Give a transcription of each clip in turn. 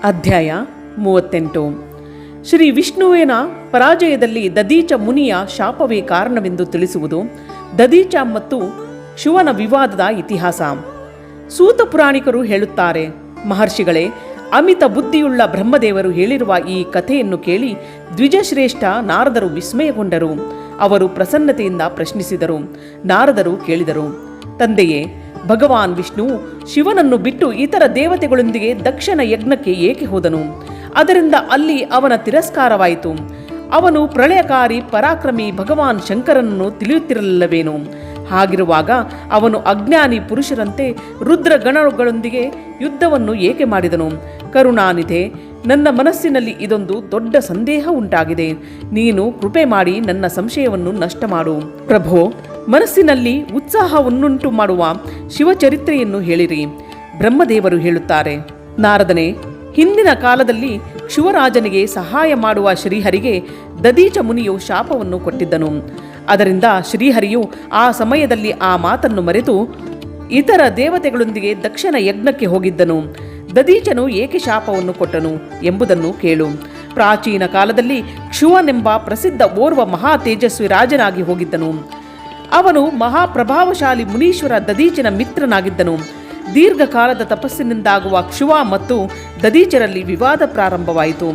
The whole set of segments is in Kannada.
ಅಧ್ಯಾಯ 38. ಶ್ರೀ ವಿಷ್ಣುವಿನ ಪರಾಜಯದಲ್ಲಿ ದದೀಚ ಮುನಿಯ ಶಾಪವೇ ಕಾರಣವೆಂದು ತಿಳಿಸುವುದು. ದದೀಚ ಮತ್ತು ಶಿವನ ವಿವಾದದ ಇತಿಹಾಸ. ಸೂತ ಪುರಾಣಿಕರು ಹೇಳುತ್ತಾರೆ, ಮಹರ್ಷಿಗಳೇ, ಅಮಿತ ಬುದ್ಧಿಯುಳ್ಳ ಬ್ರಹ್ಮದೇವರು ಹೇಳಿರುವ ಈ ಕಥೆಯನ್ನು ಕೇಳಿ ದ್ವಿಜಶ್ರೇಷ್ಠ ನಾರದರು ವಿಸ್ಮಯಗೊಂಡರು. ಅವರು ಪ್ರಸನ್ನತೆಯಿಂದ ಪ್ರಶ್ನಿಸಿದರು. ನಾರದರು ಕೇಳಿದರು, ತಂದೆಯೇ, ಭಗವಾನ್ ವಿಷ್ಣು ಶಿವನನ್ನು ಬಿಟ್ಟು ಇತರ ದೇವತೆಗಳೊಂದಿಗೆ ದಕ್ಷನ ಯಜ್ಞಕ್ಕೆ ಏಕೆ ಹೋದನು? ಅದರಿಂದ ಅಲ್ಲಿ ಅವನ ತಿರಸ್ಕಾರವಾಯಿತು. ಅವನು ಪ್ರಳಯಕಾರಿ ಪರಾಕ್ರಮಿ ಭಗವಾನ್ ಶಂಕರನನ್ನು ತಿಳಿಯುತ್ತಿರಲಿಲ್ಲವೇನು? ಹಾಗಿರುವಾಗ ಅವನು ಅಜ್ಞಾನಿ ಪುರುಷರಂತೆ ರುದ್ರಗಣಗಳೊಂದಿಗೆ ಯುದ್ಧವನ್ನು ಏಕೆ ಮಾಡಿದನು? ಕರುಣಾನಿಧೆ, ನನ್ನ ಮನಸ್ಸಿನಲ್ಲಿ ಇದೊಂದು ದೊಡ್ಡ ಸಂದೇಹ ಉಂಟಾಗಿದೆ. ನೀನು ಕೃಪೆ ಮಾಡಿ ನನ್ನ ಸಂಶಯವನ್ನು ನಷ್ಟ ಮಾಡು. ಪ್ರಭೋ, ಮನಸ್ಸಿನಲ್ಲಿ ಉತ್ಸಾಹವನ್ನುಂಟು ಮಾಡುವ ಶಿವಚರಿತ್ರೆಯನ್ನು ಹೇಳಿರಿ. ಬ್ರಹ್ಮದೇವರು ಹೇಳುತ್ತಾರೆ, ನಾರದನೇ, ಹಿಂದಿನ ಕಾಲದಲ್ಲಿ ಶಿವರಾಜನಿಗೆ ಸಹಾಯ ಮಾಡುವ ಶ್ರೀಹರಿಗೆ ದದೀಚ ಮುನಿಯು ಶಾಪವನ್ನು ಕೊಟ್ಟಿದ್ದನು. ಅದರಿಂದ ಶ್ರೀಹರಿಯು ಆ ಸಮಯದಲ್ಲಿ ಆ ಮಾತನ್ನು ಮರೆತು ಇತರ ದೇವತೆಗಳೊಂದಿಗೆ ದಕ್ಷನ ಯಜ್ಞಕ್ಕೆ ಹೋಗಿದ್ದನು. ದದೀಚನು ಏಕೆ ಶಾಪವನ್ನು ಕೊಟ್ಟನು ಎಂಬುದನ್ನು ಕೇಳು. ಪ್ರಾಚೀನ ಕಾಲದಲ್ಲಿ ಕ್ಷುವನೆಂಬ ಪ್ರಸಿದ್ಧ ಓರ್ವ ಮಹಾ ತೇಜಸ್ವಿ ರಾಜನಾಗಿ ಹೋಗಿದ್ದನು. ಅವನು ಮಹಾಪ್ರಭಾವಶಾಲಿ ಮುನೀಶ್ವರ ದದೀಚನ ಮಿತ್ರನಾಗಿದ್ದನು. ದೀರ್ಘಕಾಲದ ತಪಸ್ಸಿನಿಂದಾಗುವ ಕ್ಷುವ ಮತ್ತು ದದೀಚರಲ್ಲಿ ವಿವಾದ ಪ್ರಾರಂಭವಾಯಿತು.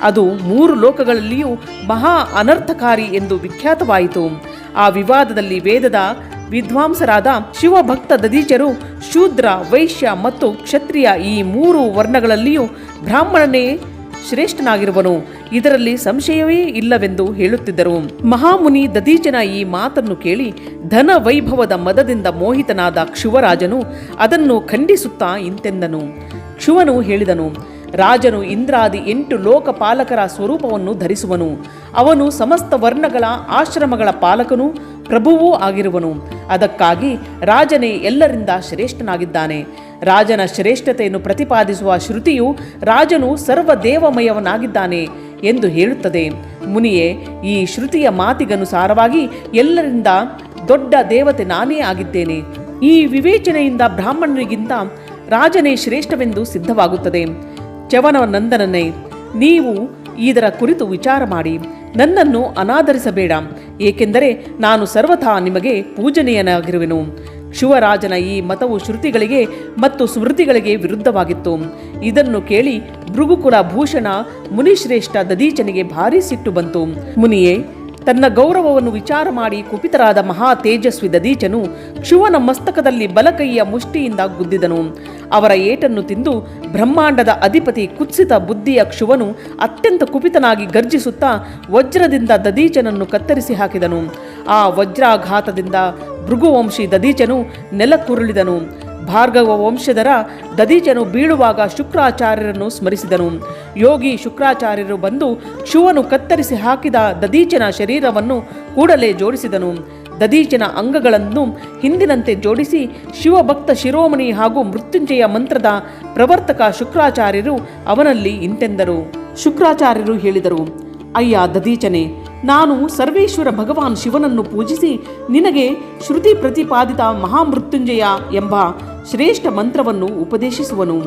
ಅದು 3 ಲೋಕಗಳಲ್ಲಿಯೂ ಮಹಾ ಅನರ್ಥಕಾರಿ ಎಂದು ವಿಖ್ಯಾತವಾಯಿತು. ಆ ವಿವಾದದಲ್ಲಿ ವೇದದ ವಿದ್ವಾಂಸರಾದ ಶಿವಭಕ್ತ ದದೀಚರು ಶೂದ್ರ, ವೈಶ್ಯ ಮತ್ತು ಕ್ಷತ್ರಿಯ ಈ 3 ವರ್ಣಗಳಲ್ಲಿಯೂ ಬ್ರಾಹ್ಮಣನೇ ಶ್ರೇಷ್ಠನಾಗಿರುವನು, ಇದರಲ್ಲಿ ಸಂಶಯವೇ ಇಲ್ಲವೆಂದು ಹೇಳುತ್ತಿದ್ದರು. ಮಹಾಮುನಿ ದದೀಚನ ಈ ಮಾತನ್ನು ಕೇಳಿ ಧನ ವೈಭವದ ಮದದಿಂದ ಮೋಹಿತನಾದ ಕ್ಷುವರಾಜನು ಅದನ್ನು ಖಂಡಿಸುತ್ತಾ ಇಂತೆಂದನು. ಕ್ಷುವನು ಹೇಳಿದನು, ರಾಜನು ಇಂದ್ರಾದಿ 8 ಲೋಕಪಾಲಕರ ಸ್ವರೂಪವನ್ನು ಧರಿಸುವನು. ಅವನು ಸಮಸ್ತ ವರ್ಣಗಳ ಆಶ್ರಮಗಳ ಪಾಲಕನೂ ಪ್ರಭುವೂ ಆಗಿರುವನು. ಅದಕ್ಕಾಗಿ ರಾಜನೇ ಎಲ್ಲರಿಂದ ಶ್ರೇಷ್ಠನಾಗಿದ್ದಾನೆ. ರಾಜನ ಶ್ರೇಷ್ಠತೆಯನ್ನು ಪ್ರತಿಪಾದಿಸುವ ಶ್ರುತಿಯು ರಾಜನು ಸರ್ವದೇವಮಯವನಾಗಿದ್ದಾನೆ ಎಂದು ಹೇಳುತ್ತದೆ. ಮುನಿಯೇ, ಈ ಶ್ರುತಿಯ ಮಾತಿಗನುಸಾರವಾಗಿ ಎಲ್ಲರಿಂದ ದೊಡ್ಡ ದೇವತೆ ನಾನೇ ಆಗಿದ್ದೇನೆ. ಈ ವಿವೇಚನೆಯಿಂದ ಬ್ರಾಹ್ಮಣನಿಗಿಂತ ರಾಜನೇ ಶ್ರೇಷ್ಠವೆಂದು ಸಿದ್ಧವಾಗುತ್ತದೆ. ಚ್ಯವನ ನಂದನನೇ, ನೀವು ಇದರ ಕುರಿತು ವಿಚಾರ ಮಾಡಿ ನನ್ನನ್ನು ಅನಾದರಿಸಬೇಡ, ಏಕೆಂದರೆ ನಾನು ಸರ್ವಥಾ ನಿಮಗೆ ಪೂಜನೀಯನಾಗಿರುವೆನು. ಶಿವರಾಜನ ಈ ಮತವು ಶ್ರುತಿಗಳಿಗೆ ಮತ್ತು ಸ್ಮೃತಿಗಳಿಗೆ ವಿರುದ್ಧವಾಗಿತ್ತು. ಇದನ್ನು ಕೇಳಿ ಭೃಗುಕುಲ ಭೂಷಣ ಮುನಿಶ್ರೇಷ್ಠ ದದೀಚನಿಗೆ ಭಾರೀ ಸಿಟ್ಟು ಬಂತು. ಮುನಿಯೇ, ತನ್ನ ಗೌರವವನ್ನು ವಿಚಾರ ಮಾಡಿ ಕುಪಿತರಾದ ಮಹಾ ತೇಜಸ್ವಿ ದದೀಚನು ಕ್ಷುವನ ಮಸ್ತಕದಲ್ಲಿ ಬಲಕೈಯ ಮುಷ್ಟಿಯಿಂದ ಗುದ್ದಿದನು. ಅವರ ಏಟನ್ನು ತಿಂದು ಬ್ರಹ್ಮಾಂಡದ ಅಧಿಪತಿ ಕುತ್ಸಿತ ಬುದ್ಧಿಯ ಕ್ಷುವನು ಅತ್ಯಂತ ಕುಪಿತನಾಗಿ ಗರ್ಜಿಸುತ್ತಾ ವಜ್ರದಿಂದ ದದೀಚನನ್ನು ಕತ್ತರಿಸಿ ಹಾಕಿದನು. ಆ ವಜ್ರಾಘಾತದಿಂದ ಭೃಗುವಂಶಿ ದದೀಚನು ನೆಲಕ್ಕುರುಳಿದನು. ಭಾರ್ಗವ ವಂಶಧರ ದದೀಚನು ಬೀಳುವಾಗ ಶುಕ್ರಾಚಾರ್ಯರನ್ನು ಸ್ಮರಿಸಿದನು. ಯೋಗಿ ಶುಕ್ರಾಚಾರ್ಯರು ಬಂದು ಕ್ಷುವನು ಕತ್ತರಿಸಿ ಹಾಕಿದ ದದೀಚನ ಶರೀರವನ್ನು ಕೂಡಲೇ ಜೋಡಿಸಿದನು. ದದೀಚನ ಅಂಗಗಳನ್ನು ಹಿಂದಿನಂತೆ ಜೋಡಿಸಿ ಶಿವಭಕ್ತ ಶಿರೋಮಣಿ ಹಾಗೂ ಮೃತ್ಯುಂಜಯ ಮಂತ್ರದ ಪ್ರವರ್ತಕ ಶುಕ್ರಾಚಾರ್ಯರು ಅವನಲ್ಲಿ ಇಂತೆಂದರು. ಶುಕ್ರಾಚಾರ್ಯರು ಹೇಳಿದರು, ಅಯ್ಯ ದದೀಚನೆ, ನಾನು ಸರ್ವೇಶ್ವರ ಭಗವಾನ್ ಶಿವನನ್ನು ಪೂಜಿಸಿ ನಿನಗೆ ಶ್ರುತಿ ಪ್ರತಿಪಾದಿತ ಮಹಾಮೃತ್ಯುಂಜಯ ಎಂಬ ಶ್ರೇಷ್ಠ ಮಂತ್ರವನ್ನು ಉಪದೇಶಿಸುವನು.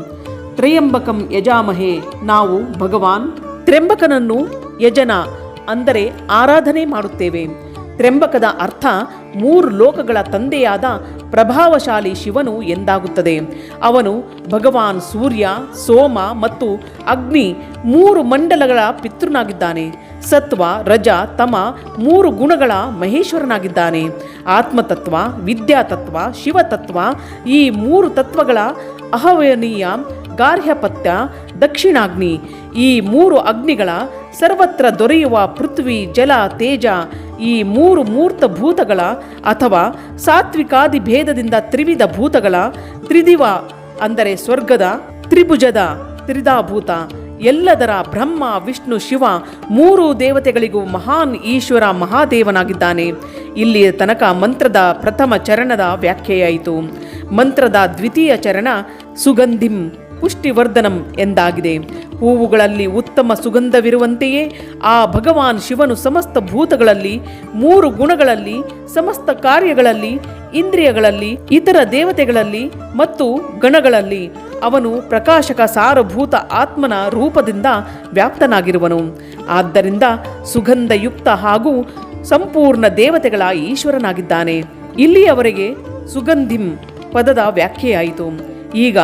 ತ್ರಯಂಬಕಂ ಯಜಾಮಹೆ, ನಾವು ಭಗವಾನ್ ತ್ರ್ಯಂಬಕನನ್ನು ಯಜನ ಅಂದರೆ ಆರಾಧನೆ ಮಾಡುತ್ತೇವೆ. ತ್ರ್ಯಂಬಕದ ಅರ್ಥ 3 ಲೋಕಗಳ ತಂದೆಯಾದ ಪ್ರಭಾವಶಾಲಿ ಶಿವನು ಎಂದಾಗುತ್ತದೆ. ಅವನು ಭಗವಾನ್ ಸೂರ್ಯ, ಸೋಮ ಮತ್ತು ಅಗ್ನಿ 3 ಮಂಡಲಗಳ ಪಿತೃನಾಗಿದ್ದಾನೆ. ಸತ್ವ, ರಜ, ತಮ 3 ಗುಣಗಳ ಮಹೇಶ್ವರನಾಗಿದ್ದಾನೆ. ಆತ್ಮತತ್ವ, ವಿದ್ಯಾತತ್ವ, ಶಿವತತ್ವ ಈ 3 ತತ್ವಗಳ ಅಹವಯನೀಯ ಗಾರ್ಹ್ಯಪತ್ಯ, ದಕ್ಷಿಣಾಗ್ನಿ ಈ 3 ಅಗ್ನಿಗಳ ಸರ್ವತ್ರ ದೊರೆಯುವ ಪೃಥ್ವಿ, ಜಲ, ತೇಜ ಈ 3 ಮೂರ್ತ ಭೂತಗಳ ಅಥವಾ ಸಾತ್ವಿಕಾದಿ ಭೇದದಿಂದ ತ್ರಿವಿಧ ಭೂತಗಳ, ತ್ರಿದಿವ ಅಂದರೆ ಸ್ವರ್ಗದ, ತ್ರಿಭುಜದ ತ್ರಿಧಾಭೂತ ಎಲ್ಲದರ ಬ್ರಹ್ಮ, ವಿಷ್ಣು, ಶಿವ 3 ದೇವತೆಗಳಿಗೂ ಮಹಾನ್ ಈಶ್ವರ ಮಹಾದೇವನಾಗಿದ್ದಾನೆ. ಇಲ್ಲಿಯ ತನಕ ಮಂತ್ರದ ಪ್ರಥಮ ಚರಣದ ವ್ಯಾಖ್ಯೆಯಾಯಿತು. ಮಂತ್ರದ ದ್ವಿತೀಯ ಚರಣ ಸುಗಂಧಿಂ ಪುಷ್ಟಿವರ್ಧನಂ ಎಂದಾಗಿದೆ. ಹೂವುಗಳಲ್ಲಿ ಉತ್ತಮ ಸುಗಂಧವಿರುವಂತೆಯೇ ಆ ಭಗವಾನ್ ಶಿವನು ಸಮಸ್ತ ಭೂತಗಳಲ್ಲಿ, 3 ಗುಣಗಳಲ್ಲಿ, ಸಮಸ್ತ ಕಾರ್ಯಗಳಲ್ಲಿ ಇಂದ್ರಿಯಗಳಲ್ಲಿ, ಇತರ ದೇವತೆಗಳಲ್ಲಿ ಮತ್ತು ಗಣಗಳಲ್ಲಿ ಅವನು ಪ್ರಕಾಶಕ ಸಾರಭೂತ ಆತ್ಮನ ರೂಪದಿಂದ ವ್ಯಾಪ್ತನಾಗಿರುವನು. ಆದ್ದರಿಂದ ಸುಗಂಧಯುಕ್ತ ಹಾಗೂ ಸಂಪೂರ್ಣ ದೇವತೆಗಳ ಈಶ್ವರನಾಗಿದ್ದಾನೆ. ಇಲ್ಲಿಯವರೆಗೆ ಸುಗಂಧಿಂ ಪದದ ವ್ಯಾಖ್ಯೆಯಾಯಿತು. ಈಗ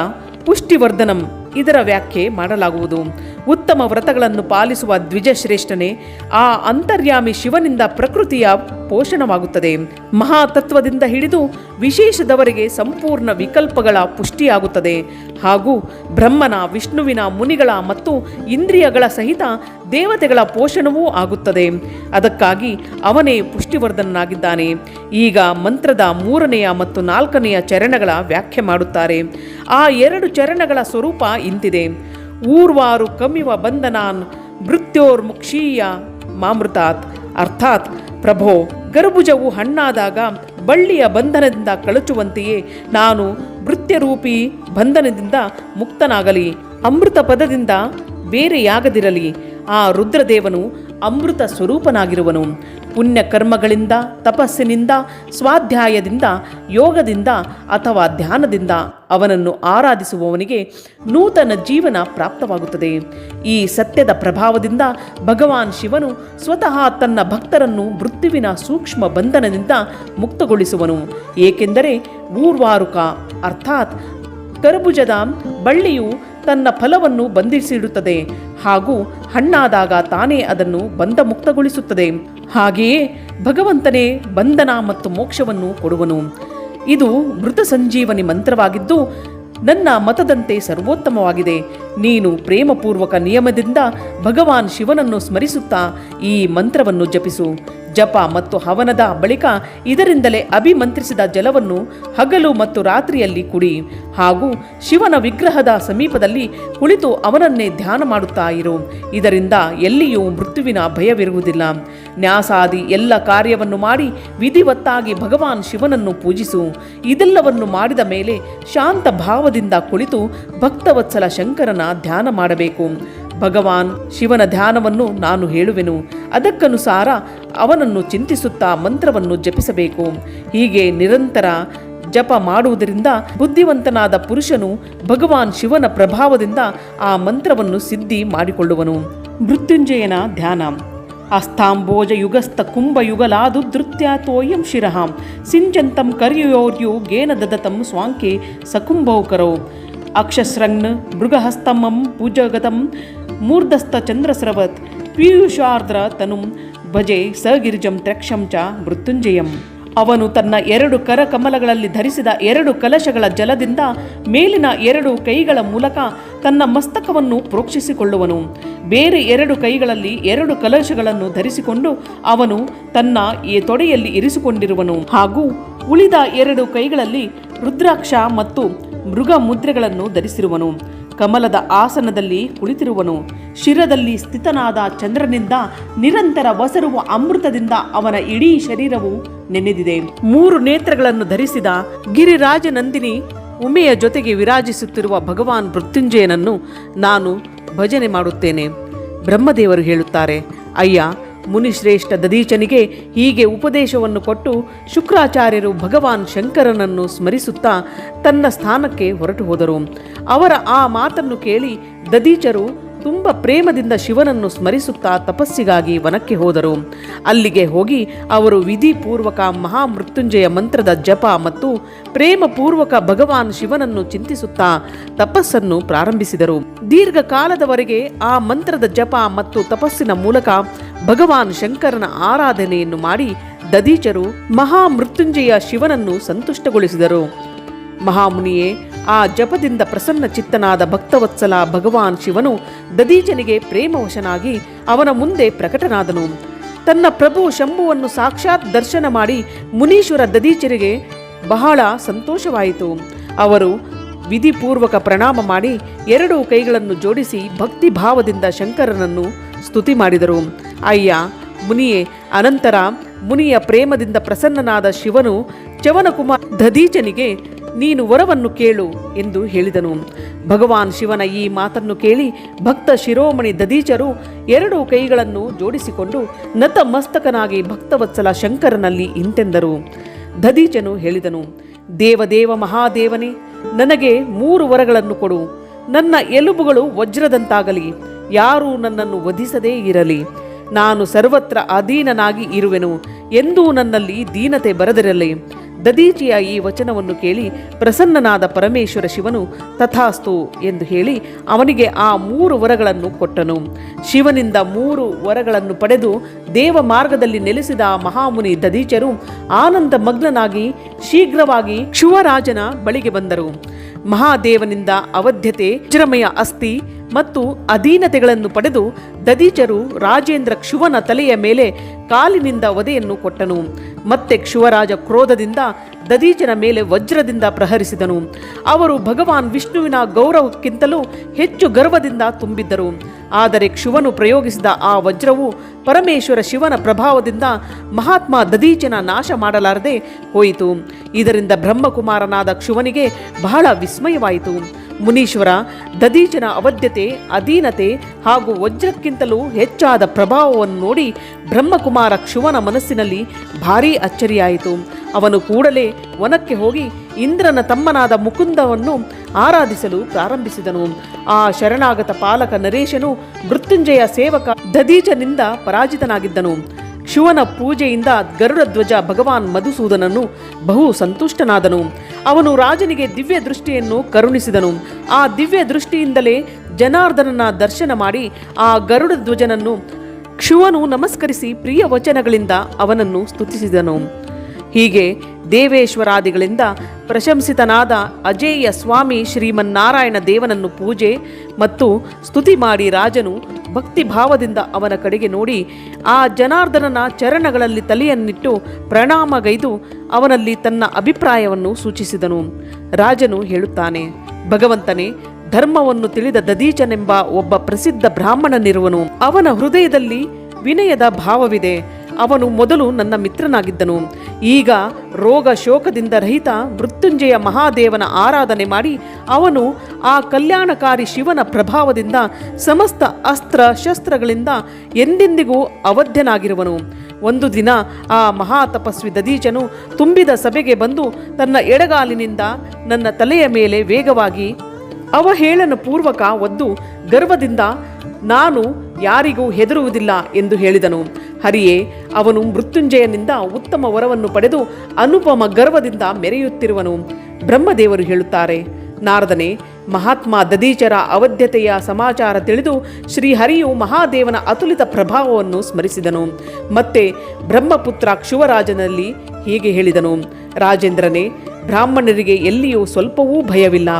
ಪುಷ್ಟಿವರ್ಧನಂ ಇದರ ವ್ಯಾಖ್ಯೆ ಮಾಡಲಾಗುವುದು. ಉತ್ತಮ ವ್ರತಗಳನ್ನು ಪಾಲಿಸುವ ದ್ವಿಜಶ್ರೇಷ್ಠನೇ, ಆ ಅಂತರ್ಯಾಮಿ ಶಿವನಿಂದ ಪ್ರಕೃತಿಯ ಪೋಷಣವಾಗುತ್ತದೆ. ಮಹಾತತ್ವದಿಂದ ಹಿಡಿದು ವಿಶೇಷದವರೆಗೆ ಸಂಪೂರ್ಣ ವಿಕಲ್ಪಗಳ ಪುಷ್ಟಿಯಾಗುತ್ತದೆ. ಹಾಗೂ ಬ್ರಹ್ಮನ, ವಿಷ್ಣುವಿನ, ಮುನಿಗಳ ಮತ್ತು ಇಂದ್ರಿಯಗಳ ಸಹಿತ ದೇವತೆಗಳ ಪೋಷಣವೂ ಆಗುತ್ತದೆ. ಅದಕ್ಕಾಗಿ ಅವನೇ ಪುಷ್ಟಿವರ್ಧನನಾಗಿದ್ದಾನೆ. ಈಗ ಮಂತ್ರದ 3ನೆಯ ಮತ್ತು 4ನೆಯ ಚರಣಗಳ ವ್ಯಾಖ್ಯೆ ಮಾಡುತ್ತಾರೆ. ಆ 2 ಚರಣಗಳ ಸ್ವರೂಪ ಇಂತಿದೆ. ಊರ್ವಾರು ಕಮಿವ ಬಂಧನಾನ್ ಮೃತ್ಯೋರ್ಮುಕ್ಷೀಯ ಮಾಮೃತಾತ್. ಅರ್ಥಾತ್, ಪ್ರಭೋ, ಗರ್ಭುಜವು ಹಣ್ಣಾದಾಗ ಬಳ್ಳಿಯ ಬಂಧನದಿಂದ ಕಳಚುವಂತೆಯೇ ನಾನು ಮೃತ್ಯರೂಪಿ ಬಂಧನದಿಂದ ಮುಕ್ತನಾಗಲಿ, ಅಮೃತ ಪದದಿಂದ ಬೇರೆಯಾಗದಿರಲಿ. ಆ ರುದ್ರದೇವನು ಅಮೃತ ಸ್ವರೂಪನಾಗಿರುವನು. ಪುಣ್ಯ ಕರ್ಮಗಳಿಂದ, ತಪಸ್ಸಿನಿಂದ, ಸ್ವಾಧ್ಯಾಯದಿಂದ, ಯೋಗದಿಂದ ಅಥವಾ ಧ್ಯಾನದಿಂದ ಅವನನ್ನು ಆರಾಧಿಸುವವನಿಗೆ ನೂತನ ಜೀವನ ಪ್ರಾಪ್ತವಾಗುತ್ತದೆ. ಈ ಸತ್ಯದ ಪ್ರಭಾವದಿಂದ ಭಗವಾನ್ ಶಿವನು ಸ್ವತಃ ತನ್ನ ಭಕ್ತರನ್ನು ಮೃತ್ಯುವಿನ ಸೂಕ್ಷ್ಮ ಬಂಧನದಿಂದ ಮುಕ್ತಗೊಳಿಸುವನು. ಏಕೆಂದರೆ ಊರ್ವಾರುಕ ಅರ್ಥಾತ್ ಕರ್ಬುಜದ ಬಳ್ಳಿಯು ತನ್ನ ಫಲವನ್ನು ಬಂಧಿಸಿಡುತ್ತದೆ ಹಾಗೂ ಹಣ್ಣಾದಾಗ ತಾನೇ ಅದನ್ನು ಬಂಧ ಮುಕ್ತಗೊಳಿಸುತ್ತದೆ. ಹಾಗೆಯೇ ಭಗವಂತನೇ ಬಂಧನ ಮತ್ತು ಮೋಕ್ಷವನ್ನು ಕೊಡುವನು. ಇದು ಮೃತ ಸಂಜೀವನಿ ಮಂತ್ರವಾಗಿದ್ದು ನನ್ನ ಮತದಂತೆ ಸರ್ವೋತ್ತಮವಾಗಿದೆ. ನೀನು ಪ್ರೇಮಪೂರ್ವಕ ನಿಯಮದಿಂದ ಭಗವಾನ್ ಶಿವನನ್ನು ಸ್ಮರಿಸುತ್ತಾ ಈ ಮಂತ್ರವನ್ನು ಜಪಿಸು. ಜಪ ಮತ್ತು ಹವನದ ಬಳಿಕ ಇದರಿಂದಲೇ ಅಭಿಮಂತ್ರಿಸಿದ ಜಲವನ್ನು ಹಗಲು ಮತ್ತು ರಾತ್ರಿಯಲ್ಲಿ ಕುಡಿ. ಹಾಗೂ ಶಿವನ ವಿಗ್ರಹದ ಸಮೀಪದಲ್ಲಿ ಕುಳಿತು ಅವನನ್ನೇ ಧ್ಯಾನ ಮಾಡುತ್ತಾ ಇರು. ಇದರಿಂದ ಎಲ್ಲಿಯೂ ಮೃತ್ಯುವಿನ ಭಯವಿರುವುದಿಲ್ಲ. ನ್ಯಾಸಾದಿ ಎಲ್ಲ ಕಾರ್ಯವನ್ನು ಮಾಡಿ ವಿಧಿವತ್ತಾಗಿ ಭಗವಾನ್ ಶಿವನನ್ನು ಪೂಜಿಸು. ಇದೆಲ್ಲವನ್ನು ಮಾಡಿದ ಮೇಲೆ ಶಾಂತ ಭಾವದಿಂದ ಕುಳಿತು ಭಕ್ತವತ್ಸಲ ಶಂಕರನ ಧ್ಯಾನ ಮಾಡಬೇಕು. ಭಗವಾನ್ ಶಿವನ ಧ್ಯಾನವನ್ನು ನಾನು ಹೇಳುವೆನು. ಅದಕ್ಕನುಸಾರ ಅವನನ್ನು ಚಿಂತಿಸುತ್ತಾ ಮಂತ್ರವನ್ನು ಜಪಿಸಬೇಕು. ಹೀಗೆ ನಿರಂತರ ಜಪ ಮಾಡುವುದರಿಂದ ಬುದ್ಧಿವಂತನಾದ ಪುರುಷನು ಭಗವಾನ್ ಶಿವನ ಪ್ರಭಾವದಿಂದ ಆ ಮಂತ್ರವನ್ನು ಸಿದ್ಧಿ ಮಾಡಿಕೊಳ್ಳುವನು. ಮೃತ್ಯುಂಜಯನ ಧ್ಯಾನ. ಅಸ್ಥಾಂಬೋಜ ಯುಗಸ್ಥ ಕುಂಭ ಯುಗಲಾದು ಧೃತ್ಯ ತೋಯಂ ಶಿರಃ ಸಿಂಚಂತಂ ಕರ್ಯೋರ್ಯು ಗೇನ ದದತಂ ಸ್ವಾಂಕೆ ಸಕುಂಭೌಕರೌ ಅಕ್ಷಸ್ರಂಗ್ನ ಮೃಗಹಸ್ತಮಂ ಪೂಜಗತಂ ಮೂರ್ಧಸ್ಥ ಚಂದ್ರಸ್ರವತ್ ಪೀಯೂಷಾರ್ದ್ರ ತನುಂ ಭಜೆ ಸಗಿರಿಜಂ ತ್ರಕ್ಷಂ ಚ ಮೃತ್ಯುಂಜಯಂ. ಅವನು ತನ್ನ 2 ಕರಕಮಲಗಳಲ್ಲಿ ಧರಿಸಿದ 2 ಕಲಶಗಳ ಜಲದಿಂದ ಮೇಲಿನ 2 ಕೈಗಳ ಮೂಲಕ ತನ್ನ ಮಸ್ತಕವನ್ನು ಪ್ರೋಕ್ಷಿಸಿಕೊಳ್ಳುವನು. ಬೇರೆ 2 ಕೈಗಳಲ್ಲಿ 2 ಕಲಶಗಳನ್ನು ಧರಿಸಿಕೊಂಡು ಅವನು ತನ್ನ ತೊಡೆಯಲ್ಲಿ ಇರಿಸಿಕೊಂಡಿರುವನು. ಹಾಗೂ ಉಳಿದ 2 ಕೈಗಳಲ್ಲಿ ರುದ್ರಾಕ್ಷ ಮತ್ತು ಮೃಗ ಮುದ್ರೆಗಳನ್ನು ಧರಿಸಿರುವನು. ಕಮಲದ ಆಸನದಲ್ಲಿ ಕುಳಿತಿರುವನು. ಶಿರದಲ್ಲಿ ಸ್ಥಿತನಾದ ಚಂದ್ರನಿಂದ ನಿರಂತರ ಒಸರುವ ಅಮೃತದಿಂದ ಅವನ ಇಡೀ ಶರೀರವು ನೆನೆದಿದೆ. 3 ನೇತ್ರಗಳನ್ನು ಧರಿಸಿದ ಗಿರಿರಾಜನಂದಿನಿ ಉಮೆಯ ಜೊತೆಗೆ ವಿರಾಜಿಸುತ್ತಿರುವ ಭಗವಾನ್ ಮೃತ್ಯುಂಜಯನನ್ನು ನಾನು ಭಜನೆ ಮಾಡುತ್ತೇನೆ. ಬ್ರಹ್ಮದೇವರು ಹೇಳುತ್ತಾರೆ, ಅಯ್ಯ, ಮುನಿಶ್ರೇಷ್ಠ ದದೀಚನಿಗೆ ಹೀಗೆ ಉಪದೇಶವನ್ನು ಕೊಟ್ಟು ಶುಕ್ರಾಚಾರ್ಯರು ಭಗವಾನ್ ಶಂಕರನನ್ನು ಸ್ಮರಿಸುತ್ತಾ ತನ್ನ ಸ್ಥಾನಕ್ಕೆ ಹೊರಟು ಹೋದರು. ಅವರ ಆ ಮಾತನ್ನು ಕೇಳಿ ದದೀಚರು ತುಂಬ ಪ್ರೇಮದಿಂದ ಶಿವನನ್ನು ಸ್ಮರಿಸುತ್ತಾ ತಪಸ್ಸಿಗಾಗಿ ವನಕ್ಕೆ ಹೋದರು. ಅಲ್ಲಿಗೆ ಹೋಗಿ ಅವರು ವಿಧಿಪೂರ್ವಕ ಮಹಾಮೃತ್ಯುಂಜಯ ಮಂತ್ರದ ಜಪ ಮತ್ತು ಪ್ರೇಮಪೂರ್ವಕ ಭಗವಾನ್ ಶಿವನನ್ನು ಚಿಂತಿಸುತ್ತಾ ತಪಸ್ಸನ್ನು ಪ್ರಾರಂಭಿಸಿದರು. ದೀರ್ಘಕಾಲದವರೆಗೆ ಆ ಮಂತ್ರದ ಜಪ ಮತ್ತು ತಪಸ್ಸಿನ ಮೂಲಕ ಭಗವಾನ್ ಶಂಕರನ ಆರಾಧನೆಯನ್ನು ಮಾಡಿ ದದೀಚರು ಮಹಾಮೃತ್ಯುಂಜಯ ಶಿವನನ್ನು ಸಂತುಷ್ಟಗೊಳಿಸಿದರು. ಮಹಾಮುನಿಯೇ, ಆ ಜಪದಿಂದ ಪ್ರಸನ್ನ ಚಿತ್ತನಾದ ಭಕ್ತವತ್ಸಲ ಭಗವಾನ್ ಶಿವನು ದದೀಚನಿಗೆ ಪ್ರೇಮವಶನಾಗಿ ಅವನ ಮುಂದೆ ಪ್ರಕಟನಾದನು. ತನ್ನ ಪ್ರಭು ಶಂಭುವನ್ನು ಸಾಕ್ಷಾತ್ ದರ್ಶನ ಮಾಡಿ ಮುನೀಶ್ವರ ದದೀಚರಿಗೆ ಬಹಳ ಸಂತೋಷವಾಯಿತು. ಅವರು ವಿಧಿಪೂರ್ವಕ ಪ್ರಣಾಮ ಮಾಡಿ 2 ಕೈಗಳನ್ನು ಜೋಡಿಸಿ ಭಕ್ತಿ ಭಾವದಿಂದ ಶಂಕರನನ್ನು ಸ್ತುತಿ ಮಾಡಿದರು. ಅಯ್ಯ ಮುನಿಯೇ, ಅನಂತರ ಮುನಿಯ ಪ್ರೇಮದಿಂದ ಪ್ರಸನ್ನನಾದ ಶಿವನು ಚವನಕುಮಾರ ದದೀಚನಿಗೆ ನೀನು ವರವನ್ನು ಕೇಳು ಎಂದು ಹೇಳಿದನು. ಭಗವಾನ್ ಶಿವನ ಈ ಮಾತನ್ನು ಕೇಳಿ ಭಕ್ತ ಶಿರೋಮಣಿ ದದೀಚರು 2 ಕೈಗಳನ್ನು ಜೋಡಿಸಿಕೊಂಡು ನತಮಸ್ತಕನಾಗಿ ಭಕ್ತವತ್ಸಲ ಶಂಕರನಲ್ಲಿ ಇಂತೆಂದರು, ದಧೀಚನು ಹೇಳಿದನು, ದೇವದೇವ ಮಹಾದೇವನೇ, ನನಗೆ 3 ವರಗಳನ್ನು ಕೊಡು. ನನ್ನ ಎಲುಬುಗಳು ವಜ್ರದಂತಾಗಲಿ, ಯಾರೂ ನನ್ನನ್ನು ವಧಿಸದೇ ಇರಲಿ. ನಾನು ಸರ್ವತ್ರ ಅಧೀನನಾಗಿ ಇರುವೆನು, ಎಂದೂ ನನ್ನಲ್ಲಿ ದೀನತೆ ಬರದಿರಲಿ. ದಧೀಚಿಯ ಈ ವಚನವನ್ನು ಕೇಳಿ ಪ್ರಸನ್ನನಾದ ಪರಮೇಶ್ವರ ಶಿವನು ತಥಾಸ್ತು ಎಂದು ಹೇಳಿ ಅವನಿಗೆ ಆ 3 ವರಗಳನ್ನು ಕೊಟ್ಟನು. ಶಿವನಿಂದ 3 ವರಗಳನ್ನು ಪಡೆದು ದೇವ ಮಾರ್ಗದಲ್ಲಿ ನೆಲೆಸಿದ ಮಹಾಮುನಿ ದಧೀಚರು ಆನಂದ ಮಗ್ನನಾಗಿ ಶೀಘ್ರವಾಗಿ ಕ್ಷುವರಾಜನ ಬಳಿಗೆ ಬಂದರು. ಮಹಾದೇವನಿಂದ ಅವಧ್ಯತೆ, ವಜ್ರಮಯ ಅಸ್ಥಿ ಮತ್ತು ಅಧೀನತೆಗಳನ್ನು ಪಡೆದು ದಧೀಚರು ರಾಜೇಂದ್ರ ಕ್ಷುವನ ತಲೆಯ ಮೇಲೆ ಕಾಲಿನಿಂದ ವಧೆಯನ್ನು ಕೊಟ್ಟನು. ಮತ್ತೆ ಕ್ಷುವರಾಜ ಕ್ರೋಧದಿಂದ ದಧೀಚನ ಮೇಲೆ ವಜ್ರದಿಂದ ಪ್ರಹರಿಸಿದನು. ಅವರು ಭಗವಾನ್ ವಿಷ್ಣುವಿನ ಗೌರವಕ್ಕಿಂತಲೂ ಹೆಚ್ಚು ಗರ್ವದಿಂದ ತುಂಬಿದ್ದರು. ಆದರೆ ಕ್ಷುವನು ಪ್ರಯೋಗಿಸಿದ ಆ ವಜ್ರವು ಪರಮೇಶ್ವರ ಶಿವನ ಪ್ರಭಾವದಿಂದ ಮಹಾತ್ಮ ದಧೀಚನ ನಾಶ ಮಾಡಲಾರದೆ ಹೋಯಿತು. ಇದರಿಂದ ಬ್ರಹ್ಮಕುಮಾರನಾದ ಕ್ಷುವನಿಗೆ ಬಹಳ ವಿಸ್ಮಯವಾಯಿತು. ಮುನೀಶ್ವರ, ದಧೀಚನ ಅವಧ್ಯತೆ, ಅಧೀನತೆ ಹಾಗೂ ವಜ್ರಕ್ಕಿಂತಲೂ ಹೆಚ್ಚಾದ ಪ್ರಭಾವವನ್ನು ನೋಡಿ ಬ್ರಹ್ಮಕುಮಾರ ಕ್ಷುವನ ಮನಸ್ಸಿನಲ್ಲಿ ಭಾರೀ ಅಚ್ಚರಿಯಾಯಿತು. ಅವನು ಕೂಡಲೇ ವನಕ್ಕೆ ಹೋಗಿ ಇಂದ್ರನ ತಮ್ಮನಾದ ಮುಕುಂದವನ್ನು ಆರಾಧಿಸಲು ಪ್ರಾರಂಭಿಸಿದನು. ಆ ಶರಣಾಗತ ಪಾಲಕ ನರೇಶನು ಮೃತ್ಯುಂಜಯ ಸೇವಕ ದಧೀಚನಿಂದ ಪರಾಜಿತನಾಗಿದ್ದನು. ಕ್ಷುವನ ಪೂಜೆಯಿಂದ ಗರುಡಧ್ವಜ ಭಗವಾನ್ ಮಧುಸೂದನನು ಬಹು ಸಂತುಷ್ಟನಾದನು. ಅವನು ರಾಜನಿಗೆ ದಿವ್ಯ ದೃಷ್ಟಿಯನ್ನು ಕರುಣಿಸಿದನು. ಆ ದಿವ್ಯ ದೃಷ್ಟಿಯಿಂದಲೇ ಜನಾರ್ದನನ ದರ್ಶನ ಮಾಡಿ ಆ ಗರುಡಧ್ವಜನನ್ನು ಕ್ಷುವನು ನಮಸ್ಕರಿಸಿ ಪ್ರಿಯ ವಚನಗಳಿಂದ ಅವನನ್ನು ಸ್ತುತಿಸಿದನು. ಹೀಗೆ ದೇವೇಶ್ವರಾದಿಗಳಿಂದ ಪ್ರಶಂಸಿತನಾದ ಅಜೇಯ ಸ್ವಾಮಿ ಶ್ರೀಮನ್ನಾರಾಯಣ ದೇವನನ್ನು ಪೂಜೆ ಮತ್ತು ಸ್ತುತಿ ಮಾಡಿ ರಾಜನು ಭಕ್ತಿಭಾವದಿಂದ ಅವನ ಕಡೆಗೆ ನೋಡಿ ಆ ಜನಾರ್ದನನ ಚರಣಗಳಲ್ಲಿ ತಲೆಯನ್ನಿಟ್ಟು ಪ್ರಣಾಮಗೈದು ಅವನಲ್ಲಿ ತನ್ನ ಅಭಿಪ್ರಾಯವನ್ನು ಸೂಚಿಸಿದನು. ರಾಜನು ಹೇಳುತ್ತಾನೆ, ಭಗವಂತನೇ, ಧರ್ಮವನ್ನು ತಿಳಿದ ದಧೀಚನೆಂಬ ಒಬ್ಬ ಪ್ರಸಿದ್ಧ ಬ್ರಾಹ್ಮಣನಿರುವನು. ಅವನ ಹೃದಯದಲ್ಲಿ ವಿನಯದ ಭಾವವಿದೆ. ಅವನು ಮೊದಲು ನನ್ನ ಮಿತ್ರನಾಗಿದ್ದನು. ಈಗ ರೋಗ ಶೋಕದಿಂದ ರಹಿತ ಮೃತ್ಯುಂಜಯ ಮಹಾದೇವನ ಆರಾಧನೆ ಮಾಡಿ ಅವನು ಆ ಕಲ್ಯಾಣಕಾರಿ ಶಿವನ ಪ್ರಭಾವದಿಂದ ಸಮಸ್ತ ಅಸ್ತ್ರ ಶಸ್ತ್ರಗಳಿಂದ ಎಂದೆಂದಿಗೂ ಅವಧ್ಯನಾಗಿರುವನು. ಒಂದು ದಿನ ಆ ಮಹಾತಪಸ್ವಿ ದಧೀಚನು ತುಂಬಿದ ಸಭೆಗೆ ಬಂದು ತನ್ನ ಎಡಗಾಲಿನಿಂದ ನನ್ನ ತಲೆಯ ಮೇಲೆ ವೇಗವಾಗಿ ಅವಹೇಳನ ಪೂರ್ವಕ ಒದ್ದು ಗರ್ವದಿಂದ ನಾನು ಯಾರಿಗೂ ಹೆದರುವುದಿಲ್ಲ ಎಂದು ಹೇಳಿದನು. ಹರಿಯೇ, ಅವನು ಮೃತ್ಯುಂಜಯನಿಂದ ಉತ್ತಮ ವರವನ್ನು ಪಡೆದು ಅನುಪಮ ಗರ್ವದಿಂದ ಮೆರೆಯುತ್ತಿರುವನು. ಬ್ರಹ್ಮದೇವರು ಹೇಳುತ್ತಾರೆ, ನಾರದನೇ, ಮಹಾತ್ಮ ದಧೀಚರ ಅವಧ್ಯತೆಯ ಸಮಾಚಾರ ತಿಳಿದು ಶ್ರೀಹರಿಯು ಮಹಾದೇವನ ಅತುಲಿತ ಪ್ರಭಾವವನ್ನು ಸ್ಮರಿಸಿದನು. ಮತ್ತೆ ಬ್ರಹ್ಮಪುತ್ರ ಕ್ಷುವರಾಜನಲ್ಲಿ ಹೀಗೆ ಹೇಳಿದನು, ರಾಜೇಂದ್ರನೇ, ಬ್ರಾಹ್ಮಣರಿಗೆ ಎಲ್ಲಿಯೂ ಸ್ವಲ್ಪವೂ ಭಯವಿಲ್ಲ.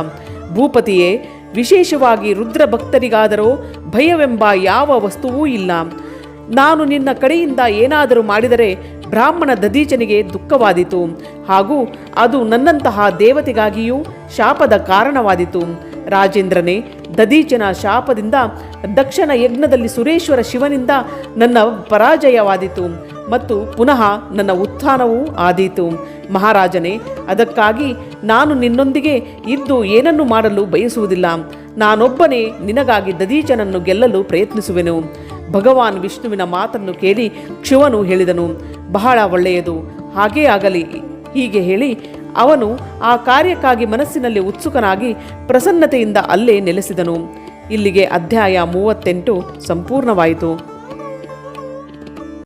ಭೂಪತಿಯೇ, ವಿಶೇಷವಾಗಿ ರುದ್ರ ಭಕ್ತರಿಗಾದರೋ ಭಯವೆಂಬ ಯಾವ ವಸ್ತುವೂ ಇಲ್ಲ. ನಾನು ನಿನ್ನ ಕಡೆಯಿಂದ ಏನಾದರೂ ಮಾಡಿದರೆ ಬ್ರಾಹ್ಮಣ ದಧೀಚನಿಗೆ ದುಃಖವಾದೀತು, ಹಾಗೂ ಅದು ನನ್ನಂತಹ ದೇವತೆಗಾಗಿಯೂ ಶಾಪದ ಕಾರಣವಾದೀತು. ರಾಜೇಂದ್ರನೇ, ದಧೀಚನ ಶಾಪದಿಂದ ದಕ್ಷಿಣ ಯಜ್ಞದಲ್ಲಿ ಸುರೇಶ್ವರ ಶಿವನಿಂದ ನನ್ನ ಪರಾಜಯವಾದೀತು ಮತ್ತು ಪುನಃ ನನ್ನ ಉತ್ಥಾನವೂ ಆದೀತು. ಮಹಾರಾಜನೇ, ಅದಕ್ಕಾಗಿ ನಾನು ನಿನ್ನೊಂದಿಗೆ ಇದ್ದು ಏನನ್ನು ಮಾಡಲು ಬಯಸುವುದಿಲ್ಲ. ನಾನೊಬ್ಬನೇ ನಿನಗಾಗಿ ದಧೀಚನನ್ನು ಗೆಲ್ಲಲು ಪ್ರಯತ್ನಿಸುವೆನು. ಭಗವಾನ್ ವಿಷ್ಣುವಿನ ಮಾತನ್ನು ಕೇಳಿ ಕ್ಷುವನು ಹೇಳಿದನು, ಬಹಳ ಒಳ್ಳೆಯದು, ಹಾಗೇ ಆಗಲಿ. ಹೀಗೆ ಹೇಳಿ ಅವನು ಆ ಕಾರ್ಯಕ್ಕಾಗಿ ಮನಸ್ಸಿನಲ್ಲಿ ಉತ್ಸುಕನಾಗಿ ಪ್ರಸನ್ನತೆಯಿಂದ ಅಲ್ಲೇ ನೆಲೆಸಿದನು. ಇಲ್ಲಿಗೆ ಅಧ್ಯಾಯ 38 ಸಂಪೂರ್ಣವಾಯಿತು.